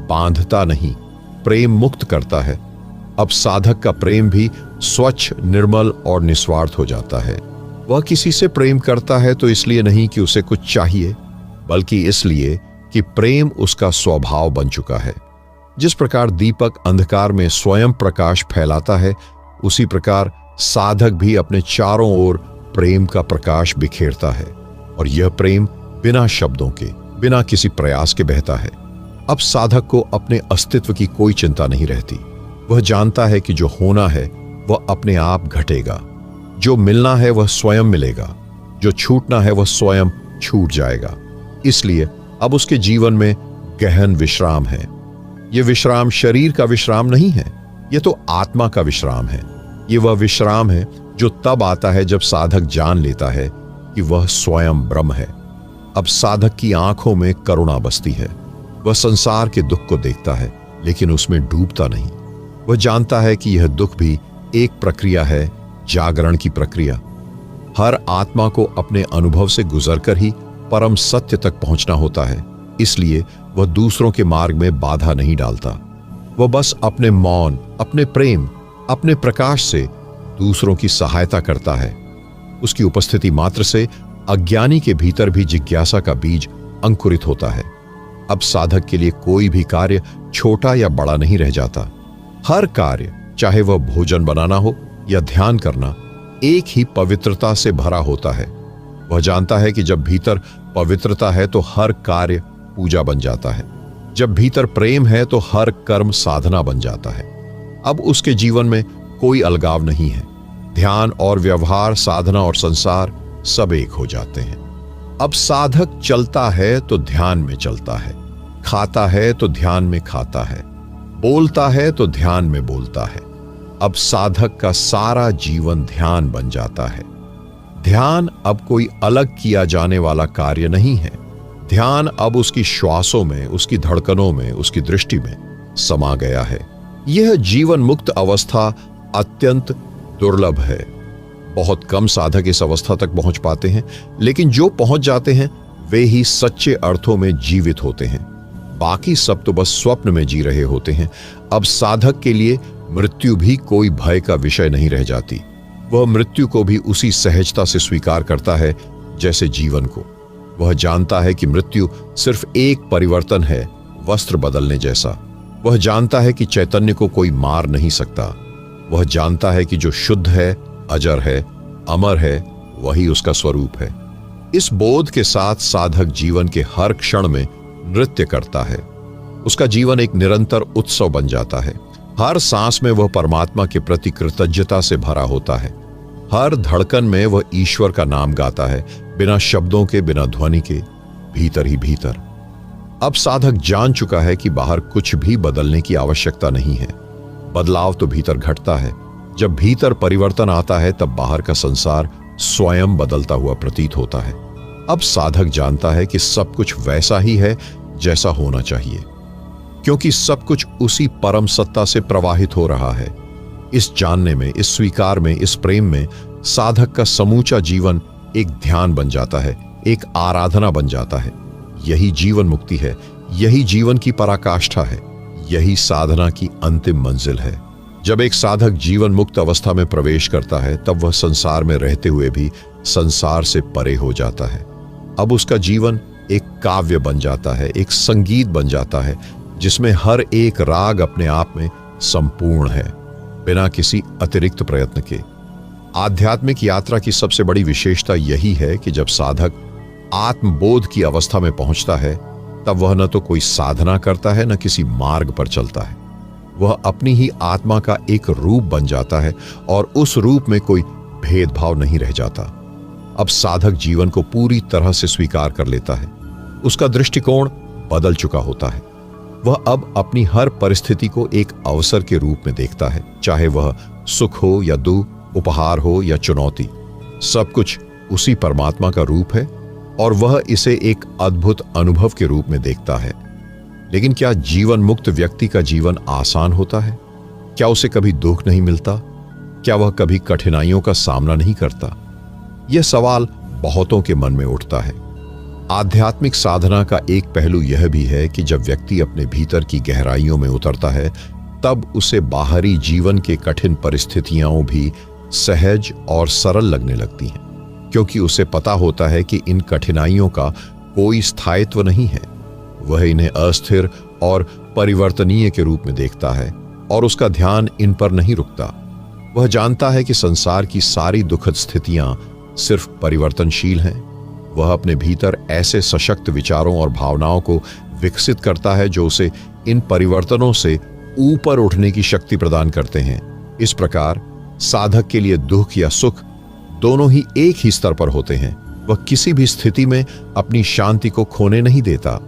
S1: बांधता नहीं, प्रेम मुक्त करता है। अब साधक का प्रेम भी स्वच्छ, निर्मल और निस्वार्थ हो जाता है। वह किसी से प्रेम करता है तो इसलिए नहीं कि उसे कुछ चाहिए, बल्कि इसलिए कि प्रेम उसका स्वभाव बन चुका है। जिस प्रकार दीपक अंधकार में स्वयं प्रकाश फैलाता है, उसी प्रकार साधक भी अपने चारों ओर प्रेम का प्रकाश बिखेरता है, और यह प्रेम बिना शब्दों के, बिना किसी प्रयास के बहता है। अब साधक को अपने अस्तित्व की कोई चिंता नहीं रहती। वह जानता है कि जो होना है वह अपने आप घटेगा, जो मिलना है वह स्वयं मिलेगा, जो छूटना है वह स्वयं छूट जाएगा। इसलिए अब उसके जीवन में गहन विश्राम है। यह विश्राम शरीर का विश्राम नहीं है, यह तो आत्मा का विश्राम है। यह वह विश्राम है जो तब आता है जब साधक जान लेता है कि वह स्वयं ब्रह्म है। अब साधक की आंखों में करुणा बसती है। वह संसार के दुख को देखता है, लेकिन उसमें डूबता नहीं। वह जानता है कि यह दुख भी एक प्रक्रिया है, जागरण की प्रक्रिया। हर आत्मा को अपने अनुभव से गुजरकर ही परम सत्य तक पहुंचना होता है। इसलिए वह दूसरों के मार्ग में बाधा नहीं डालता। वह बस अपने मौन, अपने प्रेम, अपने प्रकाश से दूसरों की सहायता करता है, उसकी उपस्थिति मात्र से अज्ञानी के भीतर भी जिज्ञासा का बीज अंकुरित होता है। अब साधक के लिए कोई भी कार्य छोटा या बड़ा नहीं रह जाता। हर कार्य, चाहे वह भोजन बनाना हो या ध्यान करना, एक ही पवित्रता से भरा होता है। वह जानता है कि जब भीतर पवित्रता है तो हर कार्य पूजा बन जाता है। जब भीतर प्रेम है तो हर कर्म साधना बन जाता है। अब उसके जीवन में कोई अलगाव नहीं है। ध्यान और व्यवहार, साधना और संसार सब एक हो जाते हैं। अब साधक चलता है तो ध्यान में चलता है, खाता है तो ध्यान में खाता है, बोलता है तो ध्यान में बोलता है। अब साधक का सारा जीवन ध्यान बन जाता है। ध्यान अब कोई अलग किया जाने वाला कार्य नहीं है। ध्यान अब उसकी श्वासों में, उसकी धड़कनों में, उसकी दृष्टि में समा गया है। यह जीवन मुक्त अवस्था अत्यंत दुर्लभ है। बहुत कम साधक इस अवस्था तक पहुंच पाते हैं, लेकिन जो पहुंच जाते हैं वे ही सच्चे अर्थों में जीवित होते हैं। बाकी सब तो बस स्वप्न में जी रहे होते हैं। अब साधक के लिए मृत्यु भी कोई भय का विषय नहीं रह जाती। वह मृत्यु को भी उसी सहजता से स्वीकार करता है जैसे जीवन को। वह जानता है कि मृत्यु सिर्फ एक परिवर्तन है, वस्त्र बदलने जैसा। वह जानता है कि चैतन्य को कोई मार नहीं सकता। वह जानता है कि जो शुद्ध है, अजर है, अमर है, वही उसका स्वरूप है। इस बोध के साथ साधक जीवन के हर क्षण में नृत्य करता है। उसका जीवन एक निरंतर उत्सव बन जाता है। हर सांस में वह परमात्मा के प्रति कृतज्ञता से भरा होता है। हर धड़कन में वह ईश्वर का नाम गाता है, बिना शब्दों के, बिना ध्वनि के, भीतर ही भीतर। अब साधक जान चुका है कि बाहर कुछ भी बदलने की आवश्यकता नहीं है। बदलाव तो भीतर घटता है। जब भीतर परिवर्तन आता है तब बाहर का संसार स्वयं बदलता हुआ प्रतीत होता है। अब साधक जानता है कि सब कुछ वैसा ही है जैसा होना चाहिए, क्योंकि सब कुछ उसी परम सत्ता से प्रवाहित हो रहा है। इस जानने में, इस स्वीकार में, इस प्रेम में साधक का समूचा जीवन एक ध्यान बन जाता है, एक आराधना बन जाता है। यही जीवन मुक्ति है, यही जीवन की पराकाष्ठा है, यही साधना की अंतिम मंजिल है। जब एक साधक जीवन मुक्त अवस्था में प्रवेश करता है तब वह संसार में रहते हुए भी संसार से परे हो जाता है। अब उसका जीवन एक काव्य बन जाता है, एक संगीत बन जाता है, जिसमें हर एक राग अपने आप में संपूर्ण है, बिना किसी अतिरिक्त प्रयत्न के। आध्यात्मिक यात्रा की सबसे बड़ी विशेषता यही है कि जब साधक आत्मबोध की अवस्था में पहुंचता है तब वह न तो कोई साधना करता है, न किसी मार्ग पर चलता है। वह अपनी ही आत्मा का एक रूप बन जाता है और उस रूप में कोई भेदभाव नहीं रह जाता। अब साधक जीवन को पूरी तरह से स्वीकार कर लेता है। उसका दृष्टिकोण बदल चुका होता है। वह अब अपनी हर परिस्थिति को एक अवसर के रूप में देखता है, चाहे वह सुख हो या दुख, उपहार हो या चुनौती। सब कुछ उसी परमात्मा का रूप है और वह इसे एक अद्भुत अनुभव के रूप में देखता है। लेकिन क्या जीवन मुक्त व्यक्ति का जीवन आसान होता है? क्या उसे कभी दुख नहीं मिलता? क्या वह कभी कठिनाइयों का सामना नहीं करता? यह सवाल बहुतों के मन में उठता है। आध्यात्मिक साधना का एक पहलू यह भी है कि जब व्यक्ति अपने भीतर की गहराइयों में उतरता है तब उसे बाहरी जीवन के कठिन परिस्थितियां भी सहज और सरल लगने लगती हैं, क्योंकि उसे पता होता है कि इन कठिनाइयों का कोई स्थायित्व नहीं है। वह इन्हें अस्थिर और परिवर्तनीय के रूप में देखता है और उसका ध्यान इन पर नहीं रुकता। वह जानता है कि संसार की सारी दुखद स्थितियां सिर्फ परिवर्तनशील हैं। वह अपने भीतर ऐसे सशक्त विचारों और भावनाओं को विकसित करता है जो उसे इन परिवर्तनों से ऊपर उठने की शक्ति प्रदान करते हैं। इस प्रकार साधक के लिए दुख या सुख दोनों ही एक ही स्तर पर होते हैं। वह किसी भी स्थिति में अपनी शांति को खोने नहीं देता।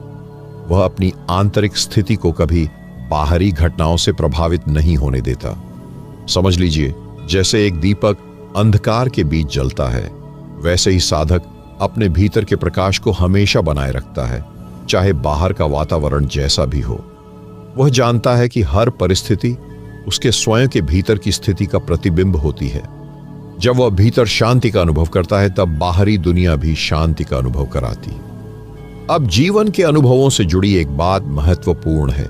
S1: वह अपनी आंतरिक स्थिति को कभी बाहरी घटनाओं से प्रभावित नहीं होने देता। समझ लीजिए, जैसे एक दीपक अंधकार के बीच जलता है, वैसे ही साधक अपने भीतर के प्रकाश को हमेशा बनाए रखता है, चाहे बाहर का वातावरण जैसा भी हो। वह जानता है कि हर परिस्थिति उसके स्वयं के भीतर की स्थिति का प्रतिबिंब होती है। जब वह भीतर शांति का अनुभव करता है तब बाहरी दुनिया भी शांति का अनुभव कराती है। अब जीवन के अनुभवों से जुड़ी एक बात महत्वपूर्ण है।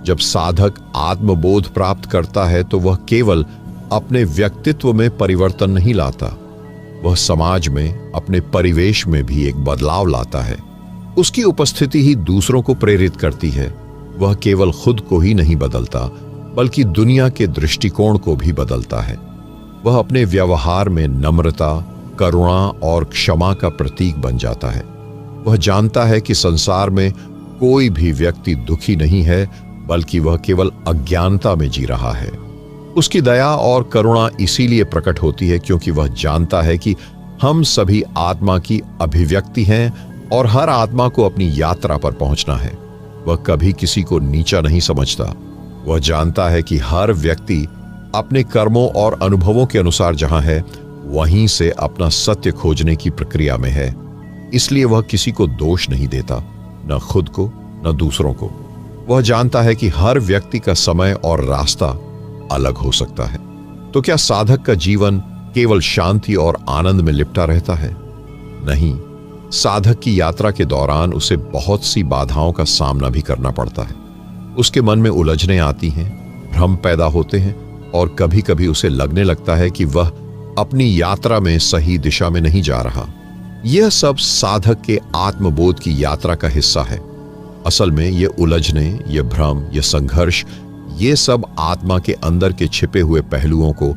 S1: जब साधक आत्मबोध प्राप्त करता है तो वह केवल अपने व्यक्तित्व में परिवर्तन नहीं लाता, वह समाज में, अपने परिवेश में भी एक बदलाव लाता है। उसकी उपस्थिति ही दूसरों को प्रेरित करती है। वह केवल खुद को ही नहीं बदलता, बल्कि दुनिया के दृष्टिकोण को भी बदलता है। वह अपने व्यवहार में नम्रता, करुणा और क्षमा का प्रतीक बन जाता है। वह जानता है कि संसार में कोई भी व्यक्ति दुखी नहीं है, बल्कि वह केवल अज्ञानता में जी रहा है। उसकी दया और करुणा इसीलिए प्रकट होती है क्योंकि वह जानता है कि हम सभी आत्मा की अभिव्यक्ति हैं और हर आत्मा को अपनी यात्रा पर पहुंचना है। वह कभी किसी को नीचा नहीं समझता। वह जानता है कि हर व्यक्ति अपने कर्मों और अनुभवों के अनुसार जहां है, वहीं से अपना सत्य खोजने की प्रक्रिया में है। इसलिए वह किसी को दोष नहीं देता, न खुद को न दूसरों को। वह जानता है कि हर व्यक्ति का समय और रास्ता अलग हो सकता है। तो क्या साधक का जीवन केवल शांति और आनंद में लिपटा रहता है? नहीं, साधक की यात्रा के दौरान उसे बहुत सी बाधाओं का सामना भी करना पड़ता है। उसके मन में उलझनें आती हैं, भ्रम पैदा होते हैं और कभी कभी उसे लगने लगता है कि वह अपनी यात्रा में सही दिशा में नहीं जा रहा। यह सब साधक के आत्मबोध की यात्रा का हिस्सा है। असल में ये उलझने, ये भ्रम, ये संघर्ष, ये सब आत्मा के अंदर के छिपे हुए पहलुओं को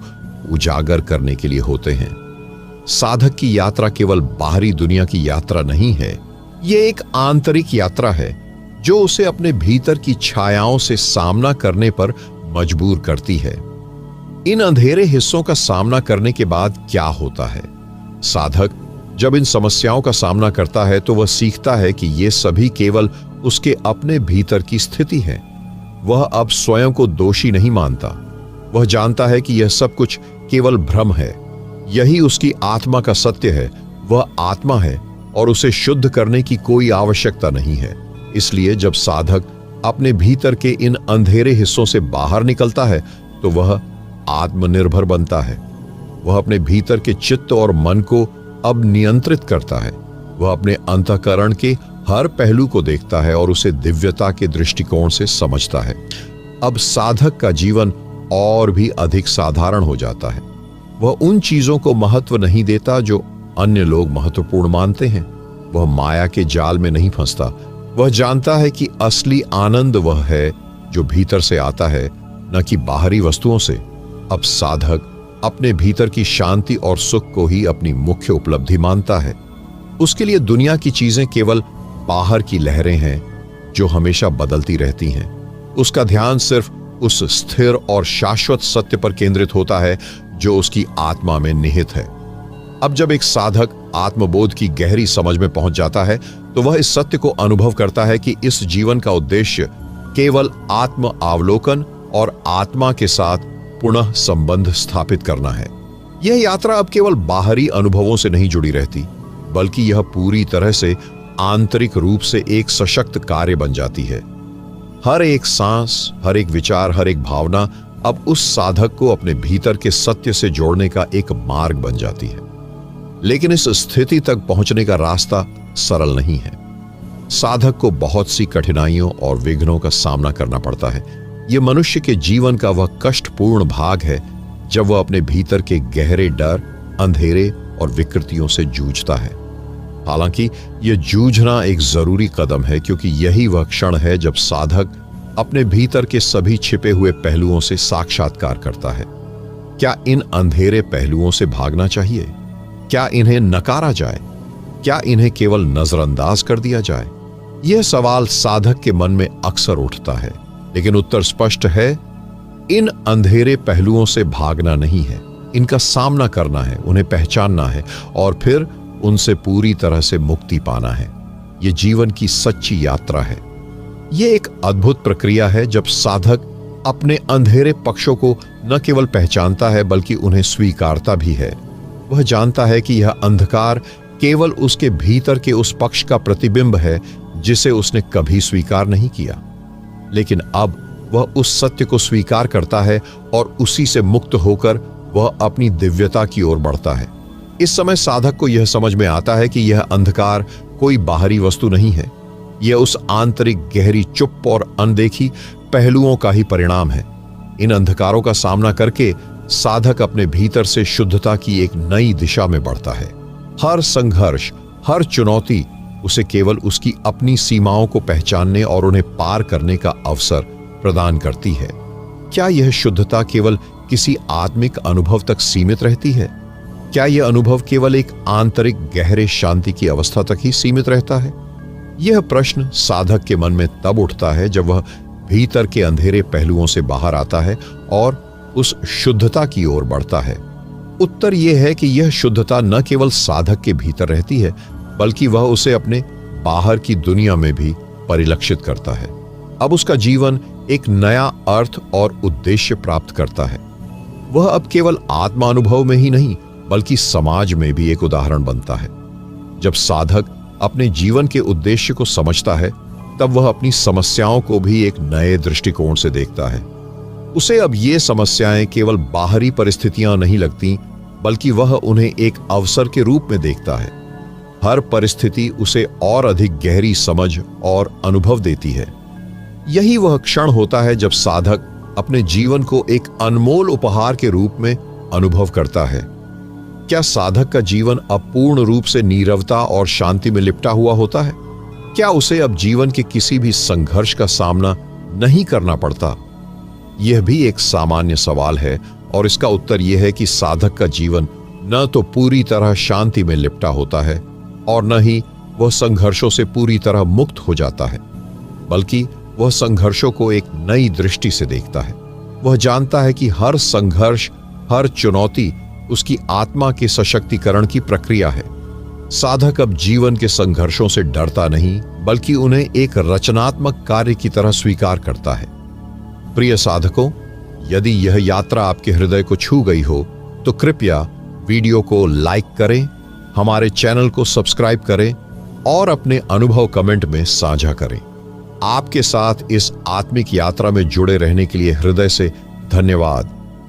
S1: उजागर करने के लिए होते हैं। साधक की यात्रा केवल बाहरी दुनिया की यात्रा नहीं है, ये एक आंतरिक यात्रा है जो उसे अपने भीतर की छायाओं से सामना करने पर मजबूर करती है। इन अंधेरे हिस्सों का सामना करने के बाद क्या होता है? साधक जब इन समस्याओं का सामना करता है तो वह सीखता है कि ये सभी केवल उसके अपने भीतर की स्थिति है। वह अब स्वयं को दोषी नहीं मानता। वह जानता है कि यह सब कुछ केवल भ्रम है। यही उसकी आत्मा का सत्य है। वह आत्मा है और उसे शुद्ध करने की कोई आवश्यकता नहीं है। इसलिए जब साधक अपने भीतर के इन अंधेरे हिस्सों से बाहर निकलता है तो वह आत्मनिर्भर बनता है। वह अपने भीतर के चित्त और मन को अब नियंत्रित करता है। वह अपने अंतःकरण के हर पहलू को देखता है और उसे दिव्यता के दृष्टिकोण से समझता है। अब साधक का जीवन और भी अधिक साधारण हो जाता है। वह उन चीजों को महत्व नहीं देता जो अन्य लोग महत्वपूर्ण मानते हैं। वह माया के जाल में नहीं फंसता। वह जानता है कि असली आनंद वह है जो भीतर से आता है, न कि बाहरी वस्तुओं से। अब साधक अपने भीतर की शांति और सुख को ही अपनी मुख्य उपलब्धि मानता है। उसके लिए दुनिया की चीजें केवल बाहर की लहरें हैं जो हमेशा बदलती रहती हैं। उसका ध्यान सिर्फ उस स्थिर और शाश्वत सत्य पर केंद्रित होता है जो उसकी आत्मा में निहित है। अब जब एक साधक आत्मबोध की गहरी समझ में पहुंच जाता है तो वह इस सत्य को अनुभव करता है कि इस जीवन का उद्देश्य केवल आत्म अवलोकन और आत्मा के साथ पुनः संबंध स्थापित करना है। यह यात्रा अब केवल बाहरी अनुभवों से नहीं जुड़ी रहती, बल्कि यह पूरी तरह से आंतरिक रूप से एक सशक्त कार्य बन जाती है। हर एक सांस, हर एक विचार, हर एक भावना अब उस साधक को अपने भीतर के सत्य से जोड़ने का एक मार्ग बन जाती है। लेकिन इस स्थिति तक पहुंचने का रास्ता सरल नहीं है। साधक को बहुत सी कठिनाइयों और विघ्नों का सामना करना पड़ता है। यह मनुष्य के जीवन का वह कष्टपूर्ण भाग है जब वह अपने भीतर के गहरे डर, अंधेरे और विकृतियों से जूझता है। हालांकि यह जूझना एक जरूरी कदम है, क्योंकि यही वह क्षण है जब साधक अपने भीतर के सभी छिपे हुए पहलुओं से साक्षात्कार करता है। क्या इन अंधेरे पहलुओं से भागना चाहिए? क्या इन्हें नकारा जाए? क्या इन्हें केवल नजरअंदाज कर दिया जाए? यह सवाल साधक के मन में अक्सर उठता है, लेकिन उत्तर स्पष्ट है। इन अंधेरे पहलुओं से भागना नहीं है, इनका सामना करना है, उन्हें पहचानना है और फिर उनसे पूरी तरह से मुक्ति पाना है। यह जीवन की सच्ची यात्रा है। यह एक अद्भुत प्रक्रिया है जब साधक अपने अंधेरे पक्षों को न केवल पहचानता है बल्कि उन्हें स्वीकारता भी है। वह जानता है कि यह अंधकार केवल उसके भीतर के उस पक्ष का प्रतिबिंब है जिसे उसने कभी स्वीकार नहीं किया। लेकिन अब वह उस सत्य को स्वीकार करता है और उसी से मुक्त होकर वह अपनी दिव्यता की ओर बढ़ता है। इस समय साधक को यह समझ में आता है कि यह अंधकार कोई बाहरी वस्तु नहीं है। यह उस आंतरिक गहरी चुप और अनदेखी पहलुओं का ही परिणाम है। इन अंधकारों का सामना करके साधक अपने भीतर से शुद्धता की एक नई दिशा में बढ़ता है। हर संघर्ष, हर चुनौती उसे केवल उसकी अपनी सीमाओं को पहचानने और उन्हें पार करने का अवसर प्रदान करती है। क्या यह शुद्धता केवल किसी आत्मिक अनुभव तक सीमित रहती है? क्या यह अनुभव केवल एक आंतरिक गहरे शांति की अवस्था तक ही सीमित रहता है? यह प्रश्न साधक के मन में तब उठता है जब वह भीतर के अंधेरे पहलुओं से बाहर आता है और उस शुद्धता की ओर बढ़ता है। उत्तर यह है कि यह शुद्धता न केवल साधक के भीतर रहती है, बल्कि वह उसे अपने बाहर की दुनिया में भी परिलक्षित करता है। अब उसका जीवन एक नया अर्थ और उद्देश्य प्राप्त करता है। वह अब केवल आत्मा अनुभव में ही नहीं, बल्कि समाज में भी एक उदाहरण बनता है। जब साधक अपने जीवन के उद्देश्य को समझता है, तब वह अपनी समस्याओं को भी एक नए दृष्टिकोण से देखता है। उसे अब ये समस्याएं केवल बाहरी परिस्थितियां नहीं लगती, बल्कि वह उन्हें एक अवसर के रूप में देखता है। हर परिस्थिति उसे और अधिक गहरी समझ और अनुभव देती है। यही वह क्षण होता है जब साधक अपने जीवन को एक अनमोल उपहार के रूप में अनुभव करता है। क्या साधक का जीवन अब पूर्ण रूप से नीरवता और शांति में लिपटा हुआ होता है? क्या उसे अब जीवन के किसी भी संघर्ष का सामना नहीं करना पड़ता? यह भी एक सामान्य सवाल है, और इसका उत्तर यह है कि साधक का जीवन न तो पूरी तरह शांति में लिपटा होता है और न ही वह संघर्षों से पूरी तरह मुक्त हो जाता है, बल्कि वह संघर्षों को एक नई दृष्टि से देखता है। वह जानता है कि हर संघर्ष, हर चुनौती उसकी आत्मा के सशक्तिकरण की प्रक्रिया है। साधक अब जीवन के संघर्षों से डरता नहीं, बल्कि उन्हें एक रचनात्मक कार्य की तरह स्वीकार करता है। प्रिय साधकों, यदि यह यात्रा आपके हृदय को छू गई हो, तो कृपया वीडियो को लाइक करें, हमारे चैनल को सब्सक्राइब करें और अपने अनुभव कमेंट में साझा करें। आपके साथ इस आत्मिक यात्रा में जुड़े रहने के लिए हृदय से धन्यवाद।